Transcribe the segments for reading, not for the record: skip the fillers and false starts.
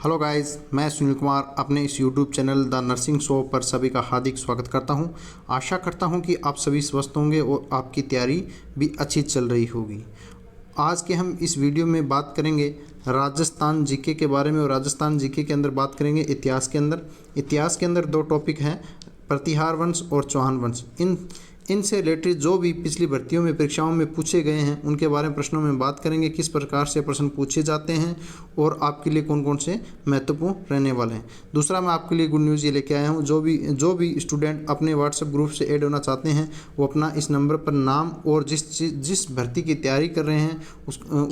Hello guys, मैं सुनील कुमार अपने इस YouTube channel the nursing show पर सभी का हार्दिक स्वागत करता हूं। आशा करता हूं कि आप सभी स्वस्थ होंगे और आपकी तैयारी भी अच्छी चल रही होगी। आज के हम इस वीडियो में बात करेंगे राजस्थान जीके के बारे में और राजस्थान जीके के अंदर बात करेंगे इतिहास के अंदर दो टॉपिक हैं, प्रतिहार वंश और चौहान वंश। इनसे रिलेटेड जो भी पिछली भर्तियों में परीक्षाओं में पूछे गए हैं उनके बारे में प्रश्नों में बात करेंगे, किस प्रकार से प्रश्न पूछे जाते हैं और आपके लिए कौन कौन से महत्वपूर्ण रहने वाले हैं। दूसरा, मैं आपके लिए गुड न्यूज़ ये लेके आया हूँ, जो भी स्टूडेंट अपने व्हाट्सएप ग्रुप से ऐड होना चाहते हैं वो अपना इस नंबर पर नाम और जिस भर्ती की तैयारी कर रहे हैं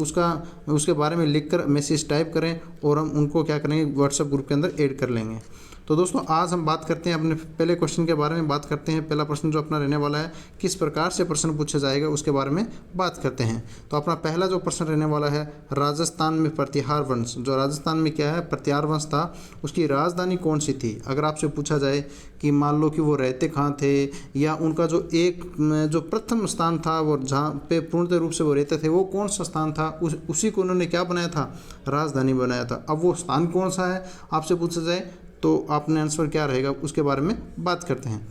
उसके बारे में लिखकर मैसेज टाइप करें और हम उनको क्या करेंगे, व्हाट्सएप ग्रुप के अंदर ऐड कर लेंगे। तो दोस्तों, आज हम बात करते हैं अपने पहले क्वेश्चन के बारे में बात करते हैं। पहला प्रश्न जो अपना रहने वाला है, किस प्रकार से प्रश्न पूछा जाएगा उसके बारे में बात करते हैं। तो अपना पहला जो प्रश्न रहने वाला है, राजस्थान में प्रतिहार वंश, जो राजस्थान में क्या है प्रतिहार वंश था, उसकी राजधानी कौन सी थी। अगर आपसे पूछा जाए कि मान लो कि वो रहते कहाँ थे या उनका जो प्रथम स्थान था वो जहाँ पे पूर्णतः रूप से वो रहते थे वो कौन सा स्थान था, उसी को उन्होंने क्या बनाया था, राजधानी बनाया था। अब वो स्थान कौन सा है आपसे पूछा जाए तो आपने आंसर क्या रहेगा उसके बारे में बात करते हैं।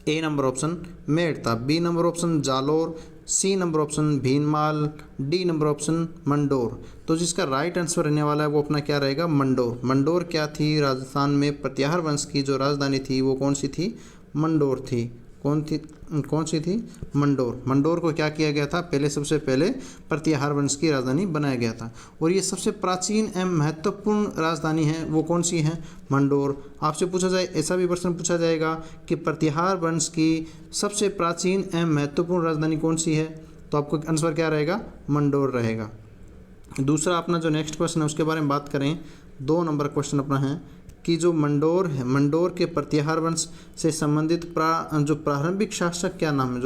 ए नंबर ऑप्शन मेड़ था, B number option Jalore, C number option Bhinmal, D number option Mandore. तो जिसका राइट आंसर रहने वाला है वो अपना क्या रहेगा, मंडोर। मंडोर क्या थी, राजस्थान में प्रतिहार वंश की जो राजधानी थी वो कौन सी थी, मंडोर थी। कौन सी थी, मंडोर। मंडोर को क्या किया गया था, सबसे पहले प्रतिहार वंश की राजधानी बनाया गया था। और ये सबसे प्राचीन एवं महत्वपूर्ण राजधानी है वो कौन सी है, मंडोर। आपसे पूछा जाए, ऐसा भी प्रश्न पूछा जाएगा कि प्रतिहार वंश की सबसे प्राचीन एवं महत्वपूर्ण राजधानी कौन सी है, तो आपको आंसर क्या रहेगा, मंडोर रहेगा। दूसरा अपना जो नेक्स्ट क्वेश्चन है उसके बारे में बात करें। 2 नंबर क्वेश्चन अपना है कि जो मंडोर है, मंडोर के प्रतिहार वंश से संबंधित जो प्रारंभिक शासक क्या नाम है,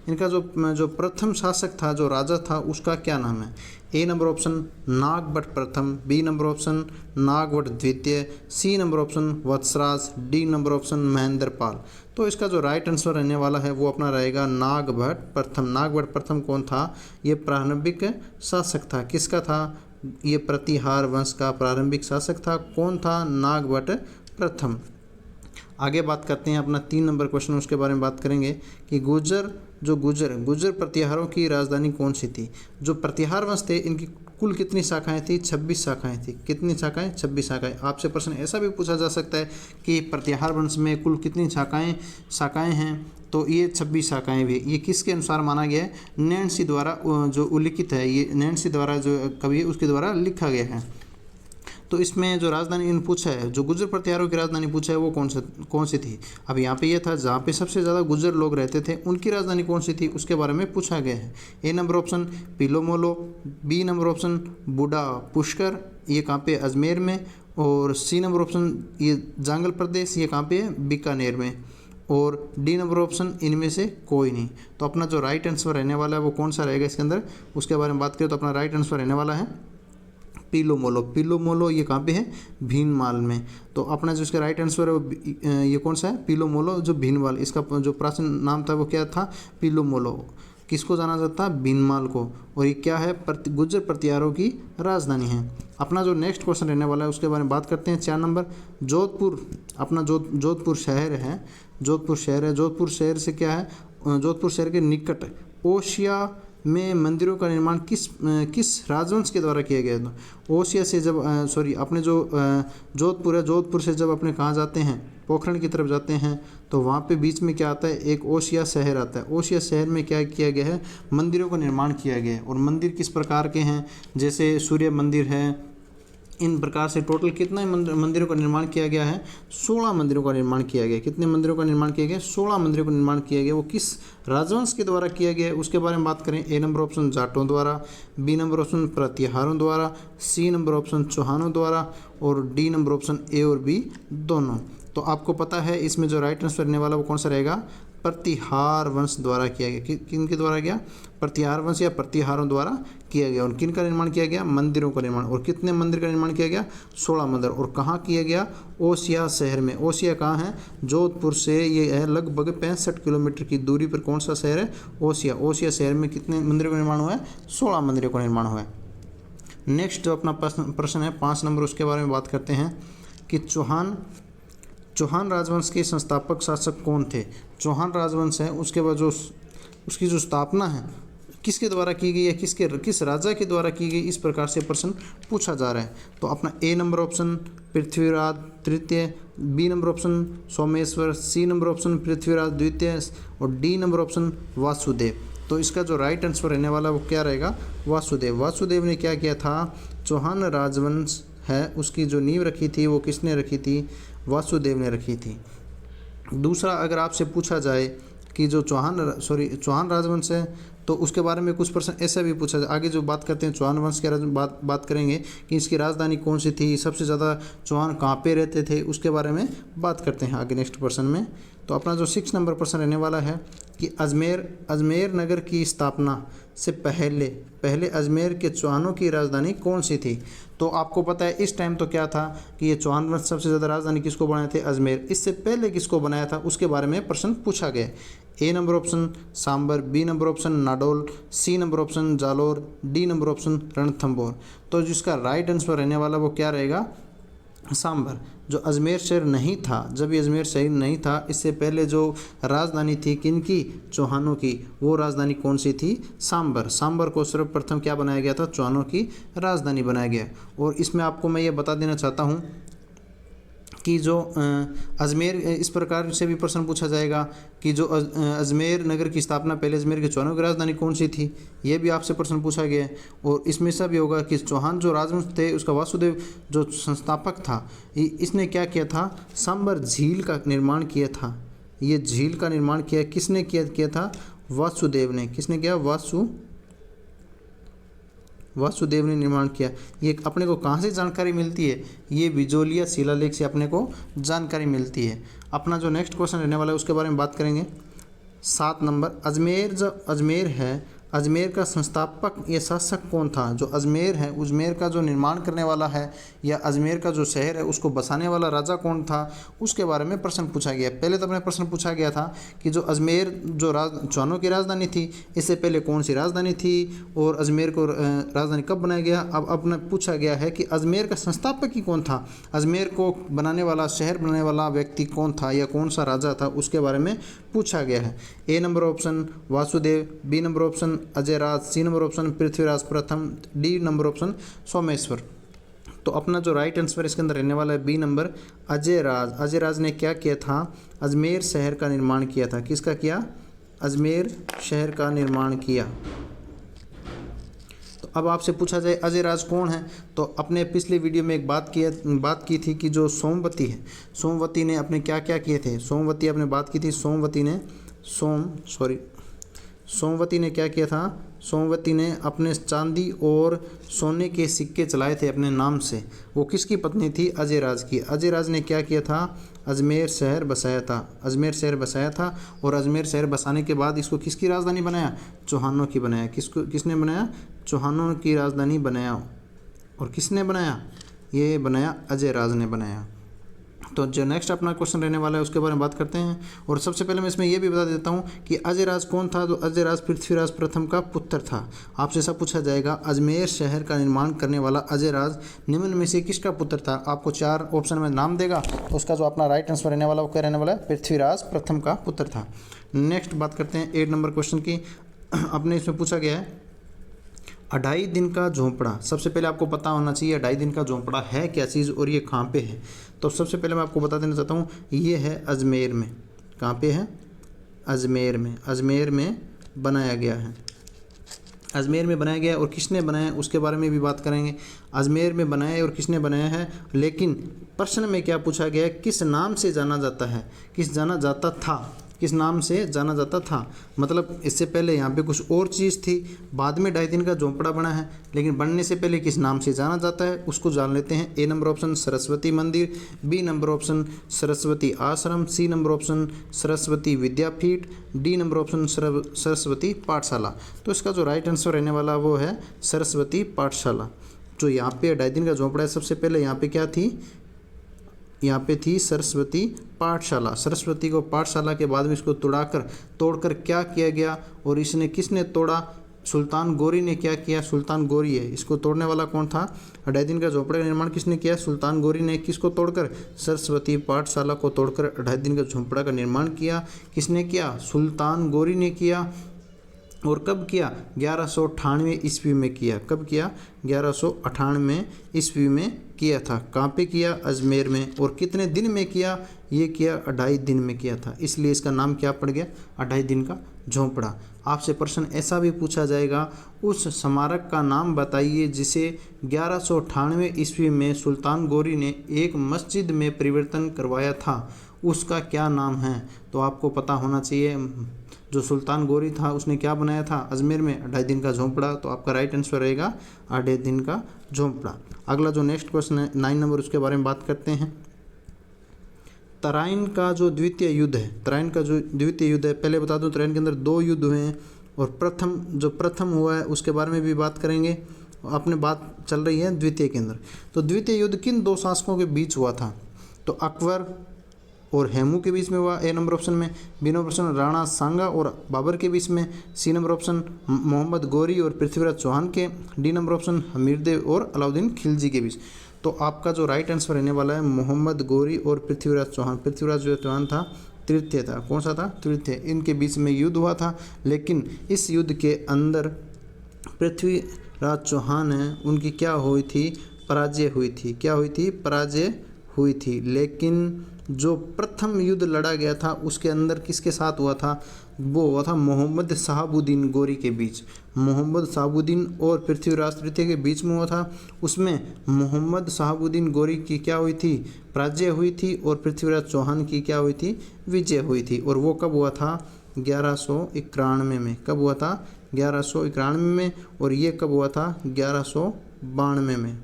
इनका जो प्रथम शासक था, जो राजा था, उसका क्या नाम है। ए नंबर ऑप्शन नागभट्ट प्रथम, बी नंबर ऑप्शन नागभट्ट द्वितीय, C number option Vatsaraja, D number option Mahendrapala. तो इसका जो राइट आंसर रहने वाला है वो अपना रहेगा नागभट्ट प्रथम। नागभट्ट प्रथम कौन था, ये प्रारंभिक शासक था, किसका था, ये प्रतिहार वंश का प्रारंभिक शासक था। कौन था, नागभट्ट प्रथम। आगे बात करते हैं अपना 3 नंबर क्वेश्चन, उसके बारे में बात करेंगे कि गुर्जर प्रतिहारों की राजधानी कौन सी थी। जो प्रतिहार वंश थे इनकी कुल कितनी शाखाएं थी, 26 शाखाएं थी। कितनी शाखाएं, 26 शाखाएं। आपसे प्रश्न ऐसा भी पूछा जा सकता है कि प्रतिहार वंश में कुल कितनी शाखाएं हैं, तो ये 26 शाखाएं भी। ये किसके अनुसार माना गया है, नैन्सी द्वारा जो उल्लिखित है, ये नैन्सी द्वारा जो कवि है उसके द्वारा लिखा गया है। तो इसमें जो राजधानी इन पूछा है, जो गुर्जर प्रतिहारों की राजधानी पूछा है वो कौन सी थी। अब यहाँ पे ये था जहाँ पे सबसे ज़्यादा गुर्जर लोग रहते थे उनकी राजधानी कौन सी थी उसके बारे में पूछा गया है। ए नंबर ऑप्शन पिलोमोलो, B number option Budha Pushkar, ये कहाँ पे, अजमेर में, और सी नंबर ऑप्शन ये जांगल प्रदेश, ये कहाँ पे है, बीकानेर में, और डी नंबर ऑप्शन इनमें से कोई नहीं। तो अपना जो राइट आंसर रहने वाला है वो कौन सा रहेगा इसके अंदर, उसके बारे में बात करें तो अपना राइट आंसर रहने वाला है पिलोमोलो। ये कहाँ पे है, भीनमाल में। तो अपना जो इसका राइट आंसर है वो ये कौन सा है, पिलोमोलो, जो भीनमाल, इसका जो प्राचीन नाम था वो क्या था, पिलोमोलो। किसको जाना जाता है, भीनमाल को। और ये क्या है, गुर्जर प्रतिहारों की राजधानी है। अपना जो नेक्स्ट क्वेश्चन रहने वाला है उसके बारे में बात करते हैं। 4 नंबर, जोधपुर। अपना जोधपुर शहर है, जोधपुर शहर से क्या है, जोधपुर शहर के निकट ओसिया में मंदिरों का निर्माण किस राजवंश के द्वारा किया गया था। ओसिया से जब अपने जो जोधपुर है, जोधपुर से जब अपने कहाँ जाते हैं, पोखरण की तरफ जाते हैं, तो वहाँ पे बीच में क्या आता है, एक ओसिया शहर आता है। ओसिया शहर में क्या किया गया है, मंदिरों का निर्माण किया गया है। और मंदिर किस प्रकार के हैं, जैसे सूर्य मंदिर है, इन प्रकार से टोटल कितने मंदिरों का निर्माण किया गया है, 16 मंदिरों का निर्माण किया गया। कितने मंदिरों का निर्माण किया गया, 16 मंदिरों का निर्माण किया गया। वो किस राजवंश के द्वारा किया गया है उसके बारे में बात करें। ए नंबर ऑप्शन जाटों द्वारा, बी नंबर ऑप्शन प्रतिहारों द्वारा, सी नंबर ऑप्शन चौहानों द्वारा, और डी नंबर ऑप्शन ए और बी दोनों। तो आपको पता है इसमें जो राइट आंसर रहने वाला वो कौन सा रहेगा, प्रतिहार वंश द्वारा किया गया। किन के द्वारा किया, प्रतिहार वंश या प्रतिहारों द्वारा किया गया। और किन का निर्माण किया गया, मंदिरों का निर्माण। और कितने मंदिर का निर्माण किया गया, 16 मंदिर। और कहाँ किया गया, ओसिया शहर में। ओसिया कहाँ है, जोधपुर से ये है लगभग 65 किलोमीटर की दूरी पर कौन सा शहर है, ओसिया। ओसिया शहर में कितने मंदिरों का निर्माण हुआ है, 16 मंदिरों का निर्माण हुआ है। नेक्स्ट जो अपना प्रश्न है 5 नंबर, उसके बारे में बात करते हैं कि चौहान राजवंश के संस्थापक शासक कौन थे। चौहान राजवंश है, उसके बाद जो उसकी जो स्थापना है किसके द्वारा की गई है, किस राजा के द्वारा की गई, इस प्रकार से प्रश्न पूछा जा रहा है। तो अपना ए नंबर ऑप्शन पृथ्वीराज तृतीय, B number option Someshwar, C number option Prithviraj द्वितीय और डी नंबर ऑप्शन वासुदेव। तो इसका जो राइट आंसर रहने वाला वो क्या रहेगा, वासुदेव। वासुदेव ने क्या किया था, चौहान राजवंश है उसकी जो नींव रखी थी वो किसने रखी थी, वासुदेव ने रखी थी। दूसरा, अगर आपसे पूछा जाए कि जो चौहान राजवंश है तो उसके बारे में कुछ प्रश्न ऐसा भी पूछा जाए। आगे जो बात करते हैं चौहान वंश के बात करेंगे कि इसकी राजधानी कौन सी थी, सबसे ज़्यादा चौहान कहाँ पे रहते थे, उसके बारे में बात करते हैं आगे नेक्स्ट प्रश्न में। तो अपना जो 6 नंबर प्रश्न रहने वाला है कि अजमेर नगर की स्थापना से पहले अजमेर के चौहानों की राजधानी कौन सी थी। तो आपको पता है इस टाइम तो क्या था कि ये चौहान वंश सबसे ज़्यादा राजधानी किसको बनाए थे, अजमेर। इससे पहले किसको बनाया था उसके बारे में प्रश्न पूछा गया। A number option Sambhar, B number option Nadol, C number option Jalore, D number option Ranthambore. तो जिसका राइट आंसर रहने वाला वो क्या रहेगा, सांबर। जो अजमेर शहर नहीं था, जब ये अजमेर शहर नहीं था, इससे पहले जो राजधानी थी किनकी, चौहानों की, वो राजधानी कौन सी थी, सांबर। सांबर को सर्वप्रथम क्या बनाया गया था, चौहानों की राजधानी बनाया गया। और इसमें आपको मैं ये बता देना चाहता हूँ कि जो अजमेर, इस प्रकार से भी प्रश्न पूछा जाएगा कि जो अजमेर नगर की स्थापना पहले अजमेर के चौहानों की राजधानी कौन सी थी, ये भी आपसे प्रश्न पूछा गया है। और इसमें से भी होगा कि चौहान जो राजवंश थे उसका वासुदेव जो संस्थापक था, इसने क्या किया था, सांबर झील का निर्माण किया था। ये झील का निर्माण किसने किया था, वासुदेव ने। किसने किया, वासुदेव ने निर्माण किया। ये अपने को कहाँ से जानकारी मिलती है, ये बिजोलिया शिलालेख से अपने को जानकारी मिलती है। अपना जो नेक्स्ट क्वेश्चन रहने वाला है उसके बारे में बात करेंगे। 7 नंबर, अजमेर है, अजमेर का संस्थापक या शासक कौन था। जो अजमेर है, अजमेर का जो निर्माण करने वाला है या अजमेर का जो शहर है उसको बसाने वाला राजा कौन था, उसके बारे में प्रश्न पूछा गया। पहले तो अपने प्रश्न पूछा गया था कि जो अजमेर जो चौहानों की राजधानी थी, इससे पहले कौन सी राजधानी थी और अजमेर को राजधानी कब बनाया गया। अब अपने पूछा गया है कि अजमेर का संस्थापक ही कौन था, अजमेर को बनाने वाला, शहर बनाने वाला व्यक्ति कौन था या कौन सा राजा था, उसके बारे में पूछा गया है। A number option Vasudev, B number option Ajayraj, C number option Prithviraj प्रथम, डी नंबर ऑप्शन सोमेश्वर। तो अपना जो राइट आंसर इसके अंदर रहने वाला है बी नंबर अजयराज। अजयराज ने क्या किया था, अजमेर शहर का निर्माण किया था। किसका किया, अजमेर शहर का निर्माण किया। तो अब आपसे पूछा जाए अजयराज कौन है, तो अपने पिछले वीडियो में एक बात की थी कि जो सोमवती है, सोमवती ने अपने क्या क्या किए थे। सोमवती आपने बात की थी, सोमवती ने क्या किया था, सोमवती ने अपने चांदी और सोने के सिक्के चलाए थे अपने नाम से। वो किसकी पत्नी थी, अजयराज की। अजयराज ने क्या किया था, अजमेर शहर बसाया था। अजमेर शहर बसाया था और अजमेर शहर बसाने के बाद इसको किसकी राजधानी बनाया, चौहानों की बनाया। किसने बनाया, चौहानों की राजधानी बनाया। और किसने बनाया, ये बनाया अजयराज ने बनाया। तो जो नेक्स्ट अपना क्वेश्चन रहने वाला है उसके बारे में बात करते हैं। और सबसे पहले मैं इसमें यह भी बता देता हूँ कि अजयराज कौन था। तो अजयराज पृथ्वीराज प्रथम का पुत्र था। आपसे सब पूछा जाएगा अजमेर शहर का निर्माण करने वाला अजयराज निम्न में से किसका पुत्र था। आपको 4 ऑप्शन में नाम देगा, तो उसका जो अपना राइट आंसर रहने वाला वो क्या रहने वाला है, पृथ्वीराज प्रथम का पुत्र था। नेक्स्ट बात करते हैं 8 नंबर क्वेश्चन की। अपने इसमें पूछा गया है 2.5 दिन का झोंपड़ा। सबसे पहले आपको पता होना चाहिए 2.5 दिन का झोंपड़ा है क्या चीज़ और ये कहाँ पे है। तो सबसे पहले मैं आपको बता देना चाहता हूँ, ये है अजमेर में। कहाँ पे है, अजमेर में। अजमेर में बनाया गया है, अजमेर में बनाया गया है। और किसने बनाया है उसके बारे में भी बात करेंगे। अजमेर में बनाया है और किसने बनाया है, लेकिन प्रश्न में क्या पूछा गया है, किस नाम से जाना जाता है, किस नाम से जाना जाता था। मतलब इससे पहले यहाँ पे कुछ और चीज़ थी, बाद में 2.5 दिन का झोंपड़ा बना है, लेकिन बनने से पहले किस नाम से जाना जाता है उसको जान लेते हैं। ए नंबर ऑप्शन सरस्वती मंदिर, बी नंबर ऑप्शन सरस्वती आश्रम, सी नंबर ऑप्शन सरस्वती विद्यापीठ, डी नंबर ऑप्शन सरस्वती पाठशाला। तो इसका जो राइट आंसर रहने वाला वो है सरस्वती पाठशाला। जो यहाँ पे 2.5 दिन का झोंपड़ा है, सबसे पहले यहाँ पे क्या थी, यहाँ पे थी सरस्वती पाठशाला। सरस्वती को पाठशाला के बाद में इसको तोड़कर क्या किया गया और किसने तोड़ा, सुल्तान गोरी ने क्या किया? सुल्तान गोरी है, इसको तोड़ने वाला कौन था? अढ़ाई दिन का झोंपड़े का निर्माण किसने किया? सुल्तान गोरी ने। किसको तोड़कर? सरस्वती पाठशाला को तोड़कर अढ़ाई दिन का झोंपड़ा का निर्माण किया। किसने किया? सुल्तान गोरी ने किया। और कब किया? 1198 ईस्वी में किया। कब किया? 1198 ईस्वी में किया था। कहाँ पे किया? अजमेर में। और कितने दिन में किया? ये किया अढ़ाई दिन में किया था, इसलिए इसका नाम क्या पड़ गया? अढ़ाई दिन का झोंपड़ा। आपसे प्रश्न ऐसा भी पूछा जाएगा, उस स्मारक का नाम बताइए जिसे 1198 ईस्वी में सुल्तान गोरी ने एक मस्जिद में परिवर्तन करवाया था, उसका क्या नाम है? तो आपको पता होना चाहिए, जो सुल्तान गोरी था उसने क्या बनाया था अजमेर में? अढ़ाई दिन का झोंपड़ा। तो आपका राइट आंसर रहेगा अढ़ाई दिन का झोंपड़ा। अगला जो नेक्स्ट क्वेश्चन है 9 नंबर, उसके बारे में बात करते हैं। तराइन का जो द्वितीय युद्ध है, तराइन का जो द्वितीय युद्ध है, पहले बता दूं तराइन के अंदर 2 युद्ध हुए हैं, और प्रथम हुआ है उसके बारे में भी बात करेंगे। अपने बात चल रही है द्वितीय के अंदर। तो द्वितीय युद्ध किन 2 शासकों के बीच हुआ था? तो अकबर और हेमू के बीच में हुआ, ए नंबर ऑप्शन में। बी नंबर ऑप्शन राणा सांगा और बाबर के बीच में। सी नंबर ऑप्शन मोहम्मद गोरी और पृथ्वीराज चौहान के। डी नंबर ऑप्शन हमीरदेव और अलाउद्दीन खिलजी के बीच। तो आपका जो राइट आंसर रहने वाला है मोहम्मद गोरी और पृथ्वीराज चौहान। पृथ्वीराज जो चौहान था तृतीय था। कौन सा था? तृतीय। इनके बीच में युद्ध हुआ था, लेकिन इस युद्ध के अंदर पृथ्वीराज चौहान है उनकी क्या हुई थी? पराजय हुई थी। क्या हुई थी? पराजय हुई थी। लेकिन जो प्रथम युद्ध लड़ा गया था उसके अंदर किसके साथ हुआ था? वो हुआ था मोहम्मद शहाबुद्दीन गोरी के बीच। मोहम्मद शहाबुद्दीन और पृथ्वीराज तृतीय के बीच में हुआ था। उसमें मोहम्मद शहाबुद्दीन गोरी की क्या हुई थी? पराजय हुई थी, और पृथ्वीराज चौहान की क्या हुई थी? विजय हुई थी। और वो कब हुआ था? 1191 में। कब हुआ था? 1191 में। और ये कब हुआ था? 1192 में।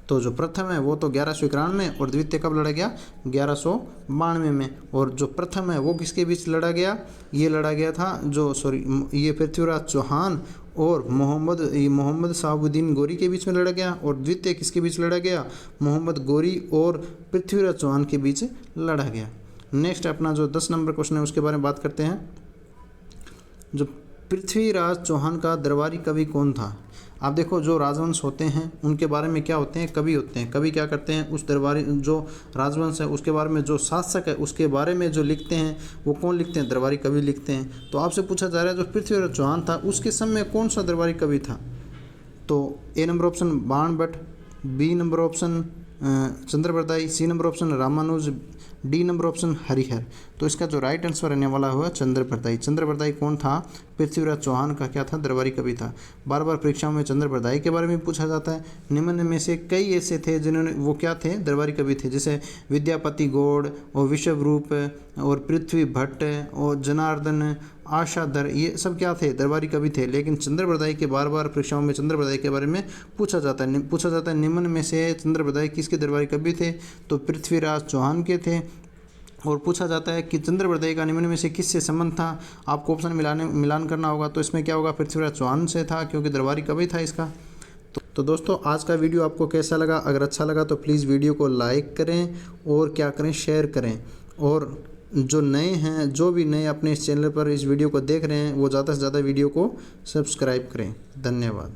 तो जो प्रथम है वो तो 1191 में, और द्वितीय कब लड़ा गया? 1192 में। और जो प्रथम है वो किसके बीच लड़ा गया? ये लड़ा गया था ये पृथ्वीराज चौहान और मोहम्मद शहाबुद्दीन गोरी के बीच में लड़ा गया। और द्वितीय किसके बीच लड़ा गया? मोहम्मद गोरी और पृथ्वीराज चौहान के बीच लड़ा गया। नेक्स्ट अपना जो 10 नंबर क्वेश्चन है उसके बारे में बात करते हैं। जो पृथ्वीराज चौहान का दरबारी कवि कौन था? आप देखो, जो राजवंश होते हैं उनके बारे में क्या होते हैं? कवि होते हैं। कवि क्या करते हैं? उस दरबारी जो राजवंश है उसके बारे में, जो शासक है उसके बारे में जो लिखते हैं वो कौन लिखते हैं? दरबारी कवि लिखते हैं। तो आपसे पूछा जा रहा है जो पृथ्वीराज चौहान था उसके समय में कौन सा दरबारी कवि था? तो ए number option Bana Bhatt, B number option Chandbardai, C number option Ramanuj, D number option Harihar. तो इसका जो राइट आंसर रहने वाला हुआ चंद्रप्रदायी। चंद्रप्रदायी कौन था? पृथ्वीराज चौहान का क्या था? दरबारी कवि था। बार बार परीक्षाओं में चंद्रप्रदायी के बारे में पूछा जाता है। निम्न में से कई ऐसे थे जिन्होंने, वो क्या थे? दरबारी कवि थे, जैसे विद्यापति गौड़ और विश्वरूप और पृथ्वी भट्ट और जनार्दन आशाधर, ये सब क्या थे? दरबारी कवि थे। लेकिन चंद्रप्रदायी के बार बार परीक्षाओं में चंद्रप्रदायी के बारे में पूछा जाता है निम्न में से चंद्रप्रदायी किसके दरबारी कवि थे? तो पृथ्वीराज चौहान के थे। और पूछा जाता है कि चंद्रप्रदायी का निम्न में से किससे संबंध था? आपको ऑप्शन मिलान करना होगा। तो इसमें क्या होगा? पृथ्वीराज चौहान से था, क्योंकि दरबारी कवि था इसका। तो दोस्तों, आज का वीडियो आपको कैसा लगा? अगर अच्छा लगा तो प्लीज़ वीडियो को लाइक करें और क्या करें? शेयर करें। और जो नए हैं, जो भी नए अपने इस चैनल पर इस वीडियो को देख रहे हैं, वो ज़्यादा से ज़्यादा वीडियो को सब्सक्राइब करें। धन्यवाद।